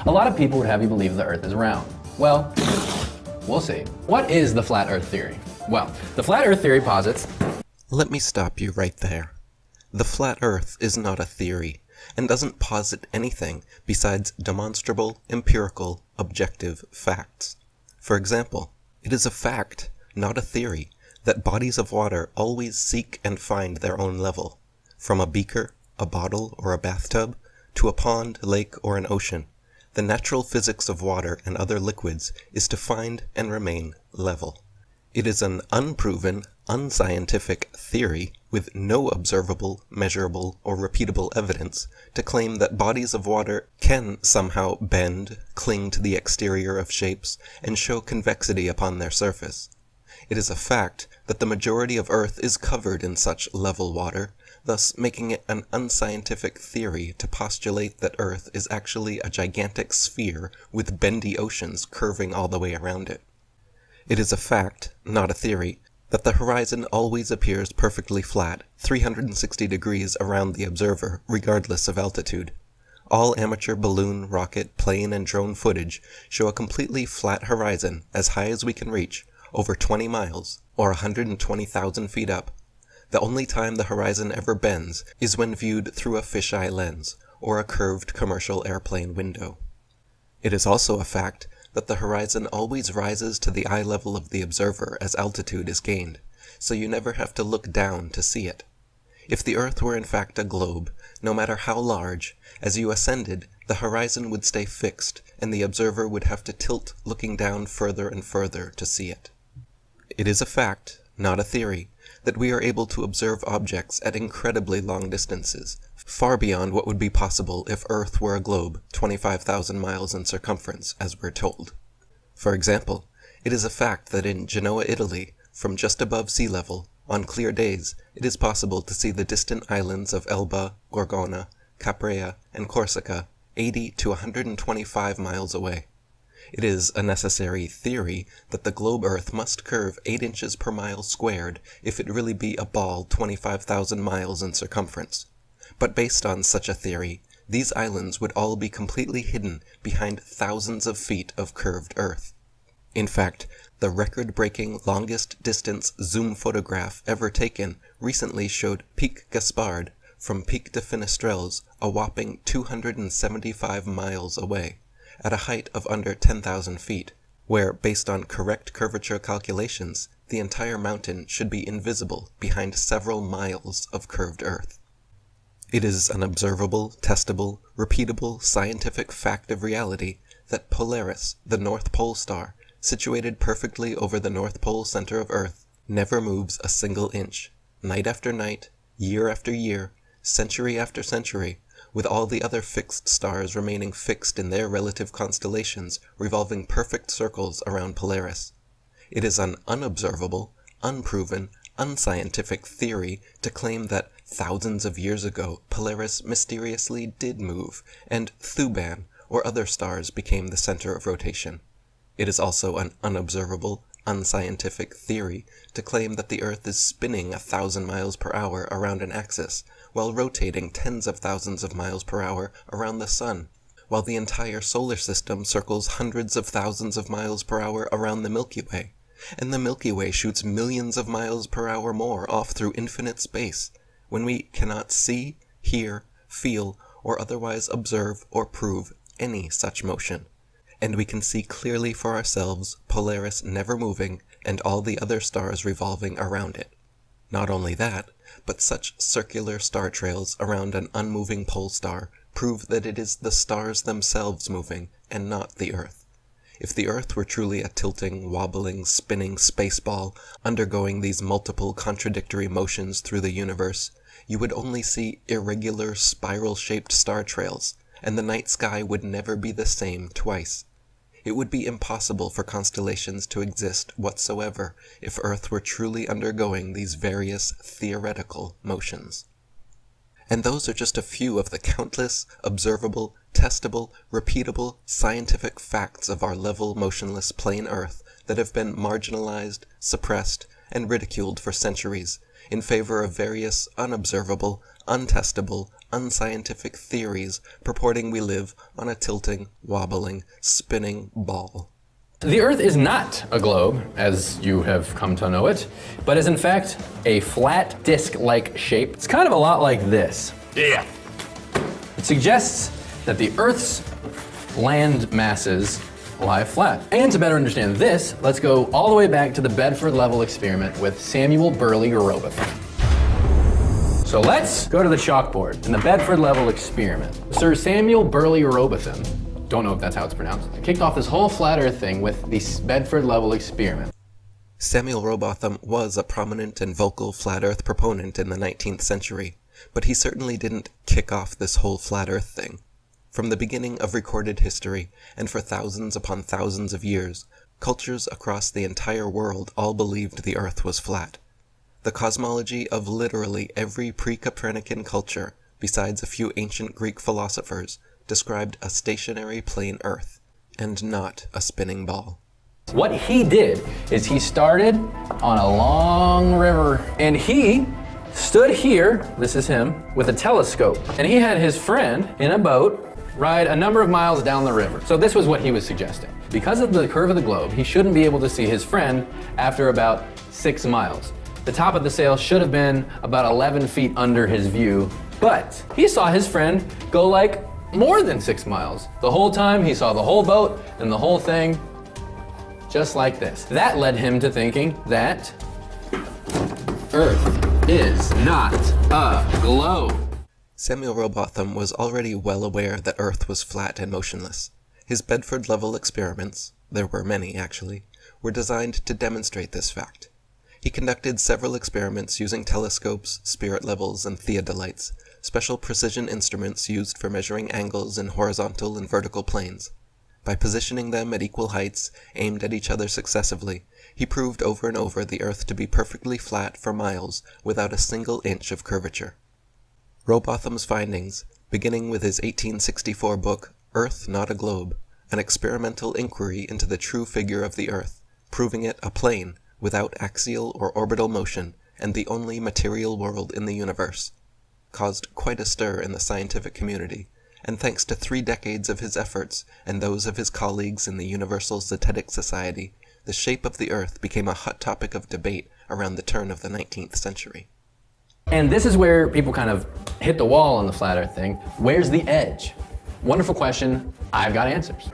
A lot of people would have you believe the Earth is round. Well, we'll see. What is the flat Earth theory? Well, the flat Earth theory posits... Let me stop you right there. The flat Earth is not a theory, and doesn't posit anything besides demonstrable, empirical, objective facts. For example, it is a fact, not a theory, that bodies of water always seek and find their own level, from a beaker, a bottle, or a bathtub, to a pond, lake, or an ocean. The natural physics of water and other liquids is to find and remain level. It is an unproven, unscientific theory with no observable, measurable, or repeatable evidence to claim that bodies of water can somehow bend, cling to the exterior of shapes, and show convexity upon their surface. It is a fact that the majority of Earth is covered in such level water, thus making it an unscientific theory to postulate that Earth is actually a gigantic sphere with bendy oceans curving all the way around it. It is a fact, not a theory, that the horizon always appears perfectly flat, 360 degrees around the observer, regardless of altitude. All amateur balloon, rocket, plane, and drone footage show a completely flat horizon as high as we can reach, over 20 miles, or 120,000 feet up. The only time the horizon ever bends is when viewed through a fisheye lens, or a curved commercial airplane window. It is also a fact that the horizon always rises to the eye level of the observer as altitude is gained, so you never have to look down to see it. If the Earth were in fact a globe, no matter how large, as you ascended, the horizon would stay fixed, and the observer would have to tilt looking down further and further to see it. It is a fact, not a theory, that we are able to observe objects at incredibly long distances, far beyond what would be possible if Earth were a globe 25,000 miles in circumference, as we're told. For example, it is a fact that in Genoa, Italy, from just above sea level, on clear days, it is possible to see the distant islands of Elba, Gorgona, Caprea, and Corsica 80 to 125 miles away. It is a necessary theory that the globe Earth must curve 8 inches per mile squared if it really be a ball 25,000 miles in circumference. But based on such a theory, these islands would all be completely hidden behind thousands of feet of curved Earth. In fact, the record-breaking longest distance zoom photograph ever taken recently showed Pic Gaspard from Pic de Finestrelles a whopping 275 miles away, at a height of under 10,000 feet, where, based on correct curvature calculations, the entire mountain should be invisible behind several miles of curved Earth. It is an observable, testable, repeatable, scientific fact of reality that Polaris, the North Pole star, situated perfectly over the North Pole center of Earth, never moves a single inch, night after night, year after year, century after century, with all the other fixed stars remaining fixed in their relative constellations, revolving perfect circles around Polaris. It is an unobservable, unproven, unscientific theory to claim that thousands of years ago Polaris mysteriously did move, and Thuban or other stars became the center of rotation. It is also an unobservable, unscientific theory to claim that the Earth is spinning 1,000 miles per hour around an axis, while rotating tens of thousands of miles per hour around the Sun, while the entire solar system circles hundreds of thousands of miles per hour around the Milky Way, and the Milky Way shoots millions of miles per hour more off through infinite space, when we cannot see, hear, feel, or otherwise observe or prove any such motion. And we can see clearly for ourselves Polaris never moving and all the other stars revolving around it. Not only that, but such circular star trails around an unmoving pole star prove that it is the stars themselves moving and not the Earth. If the Earth were truly a tilting, wobbling, spinning space ball undergoing these multiple contradictory motions through the universe, you would only see irregular spiral-shaped star trails, and the night sky would never be the same twice. It would be impossible for constellations to exist whatsoever if Earth were truly undergoing these various theoretical motions. And those are just a few of the countless, observable, testable, repeatable, scientific facts of our level, motionless plain Earth that have been marginalized, suppressed, and ridiculed for centuries in favor of various unobservable, untestable, unscientific theories purporting we live on a tilting, wobbling, spinning ball. The Earth is not a globe, as you have come to know it, but is in fact a flat disc-like shape. It's kind of a lot like this. Yeah. It suggests that the Earth's land masses lie flat. And to better understand this, let's go all the way back to the Bedford level experiment with Samuel Burley Robotham. So let's go to the chalkboard in the Bedford level experiment. Sir Samuel Burley Robotham, don't know if that's how it's pronounced, kicked off this whole flat Earth thing with the Bedford level experiment. Samuel Robotham was a prominent and vocal flat Earth proponent in the 19th century, but he certainly didn't kick off this whole flat Earth thing. From the beginning of recorded history, and for thousands upon thousands of years, cultures across the entire world all believed the Earth was flat. The cosmology of literally every pre-Copernican culture, besides a few ancient Greek philosophers, described a stationary plane Earth, and not a spinning ball. What he did is he started on a long river, and he stood here, this is him, with a telescope, and he had his friend in a boat ride a number of miles down the river. So this was what he was suggesting. Because of the curve of the globe, he shouldn't be able to see his friend after about 6 miles. The top of the sail should have been about 11 feet under his view, but he saw his friend go like more than 6 miles. The whole time he saw the whole boat and the whole thing just like this. That led him to thinking that Earth is not a globe. Samuel Robotham was already well aware that Earth was flat and motionless. His Bedford-level experiments, there were many actually, were designed to demonstrate this fact. He conducted several experiments using telescopes, spirit levels, and theodolites, special precision instruments used for measuring angles in horizontal and vertical planes. By positioning them at equal heights, aimed at each other successively, he proved over and over the Earth to be perfectly flat for miles without a single inch of curvature. Robotham's findings, beginning with his 1864 book, Earth Not a Globe, an experimental inquiry into the true figure of the Earth, proving it a plane without axial or orbital motion and the only material world in the universe, caused quite a stir in the scientific community, and thanks to 3 decades of his efforts and those of his colleagues in the Universal Zetetic Society, the shape of the Earth became a hot topic of debate around the turn of the 19th century. And this is where people kind of hit the wall on the flat Earth thing. Where's the edge? Wonderful question. I've got answers.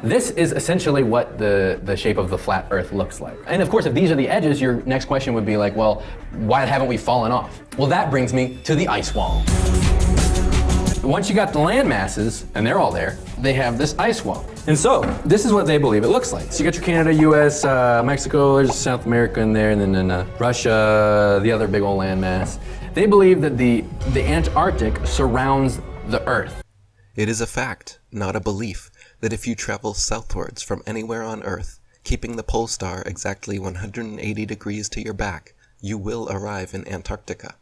This is essentially what the shape of the flat Earth looks like. And of course, if these are the edges, your next question would be like, well, why haven't we fallen off? Well, that brings me to the ice wall. Once you got the land masses, and they're all there, they have this ice wall. And so, this is what they believe it looks like. So you got your Canada, US, Mexico, there's South America in there, and then Russia, the other big old land mass. They believe that the Antarctic surrounds the Earth. It is a fact, not a belief, that if you travel southwards from anywhere on Earth, keeping the pole star exactly 180 degrees to your back, you will arrive in Antarctica.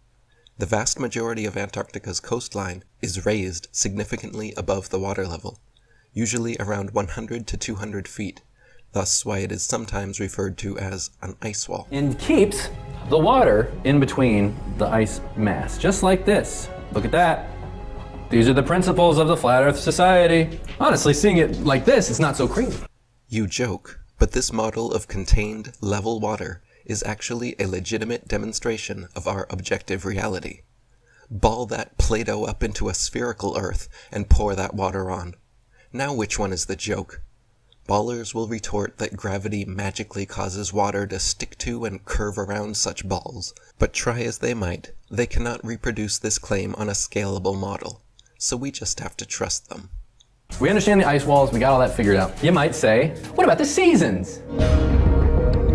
The vast majority of Antarctica's coastline is raised significantly above the water level, usually around 100 to 200 feet, thus why it is sometimes referred to as an ice wall. And keeps the water in between the ice mass, just like this. Look at that. These are the principles of the Flat Earth Society. Honestly, seeing it like this, it's not so crazy. You joke, but this model of contained, level water is actually a legitimate demonstration of our objective reality. Ball that Play-Doh up into a spherical Earth and pour that water on. Now which one is the joke? Ballers will retort that gravity magically causes water to stick to and curve around such balls, but try as they might, they cannot reproduce this claim on a scalable model, so we just have to trust them. We understand the ice walls, we got all that figured out. You might say, what about the seasons?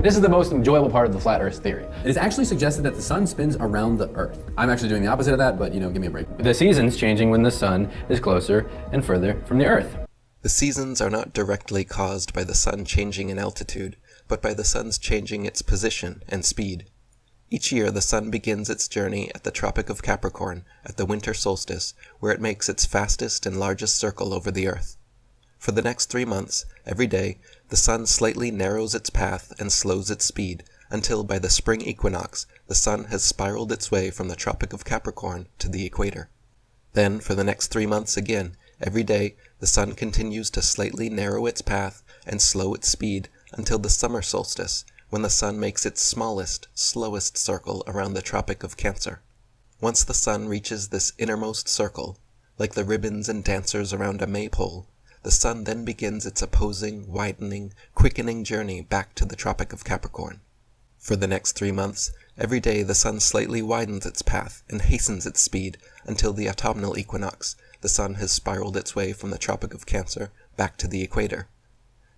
This is the most enjoyable part of the flat Earth theory. It is actually suggested that the sun spins around the Earth. I'm actually doing the opposite of that, but give me a break. The seasons changing when the sun is closer and further from the Earth. The seasons are not directly caused by the sun changing in altitude, but by the sun's changing its position and speed. Each year, the sun begins its journey at the Tropic of Capricorn at the winter solstice, where it makes its fastest and largest circle over the Earth. For the next 3 months, every day, the sun slightly narrows its path and slows its speed, until by the spring equinox, the sun has spiraled its way from the Tropic of Capricorn to the equator. Then, for the next 3 months again, every day, the sun continues to slightly narrow its path and slow its speed until the summer solstice, when the sun makes its smallest, slowest circle around the Tropic of Cancer. Once the sun reaches this innermost circle, like the ribbons and dancers around a maypole, the sun then begins its opposing, widening, quickening journey back to the Tropic of Capricorn. For the next 3 months, every day the sun slightly widens its path and hastens its speed until the autumnal equinox, the sun has spiraled its way from the Tropic of Cancer back to the equator.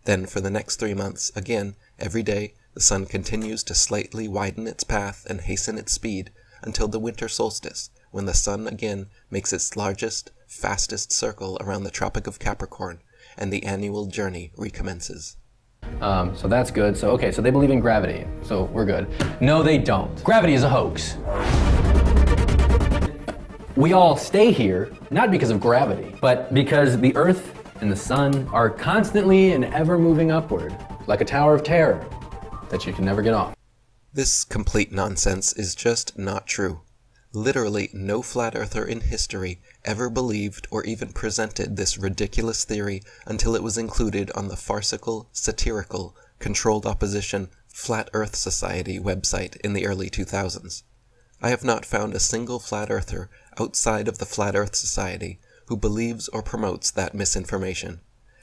Then for the next 3 months, again, every day, the sun continues to slightly widen its path and hasten its speed until the winter solstice, when the sun again makes its largest, fastest circle around the Tropic of Capricorn, and the annual journey recommences. So that's good. So they believe in gravity. So we're good. No, they don't. Gravity is a hoax. We all stay here, not because of gravity, but because the Earth and the sun are constantly and ever moving upward, like a tower of terror that you can never get off. This complete nonsense is just not true. Literally no flat earther in history ever believed or even presented this ridiculous theory until it was included on the farcical, satirical, controlled opposition Flat Earth Society website in the early 2000s. I have not found a single flat earther outside of the Flat Earth Society who believes or promotes that misinformation,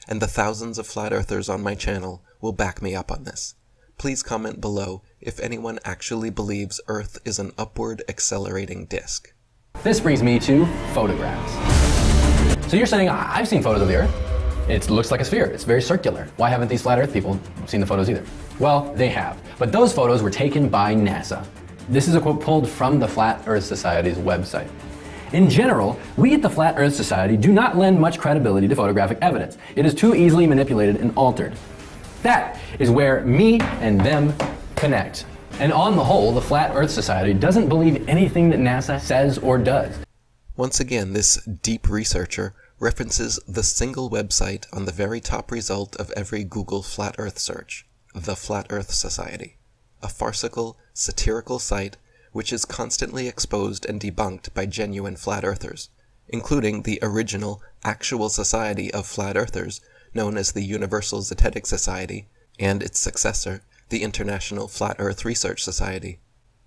and the thousands of flat earthers on my channel will back me up on this. Please comment below if anyone actually believes Earth is an upward accelerating disk. This brings me to photographs. So you're saying, I've seen photos of the Earth. It looks like a sphere. It's very circular. Why haven't these flat Earth people seen the photos either? Well, they have. But those photos were taken by NASA. This is a quote pulled from the Flat Earth Society's website. In general, we at the Flat Earth Society do not lend much credibility to photographic evidence. It is too easily manipulated and altered. That is where me and them connect. And on the whole, the Flat Earth Society doesn't believe anything that NASA says or does. Once again, this deep researcher references the single website on the very top result of every Google Flat Earth search, the Flat Earth Society, a farcical, satirical site which is constantly exposed and debunked by genuine flat earthers, including the original, actual Society of Flat Earthers, known as the Universal Zetetic Society, and its successor, the International Flat Earth Research Society.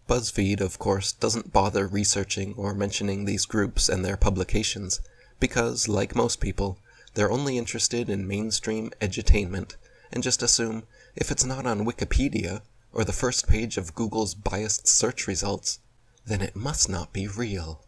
Buzzfeed, of course, doesn't bother researching or mentioning these groups and their publications, because, like most people, they're only interested in mainstream edutainment, and just assume if it's not on Wikipedia, or the first page of Google's biased search results, then it must not be real.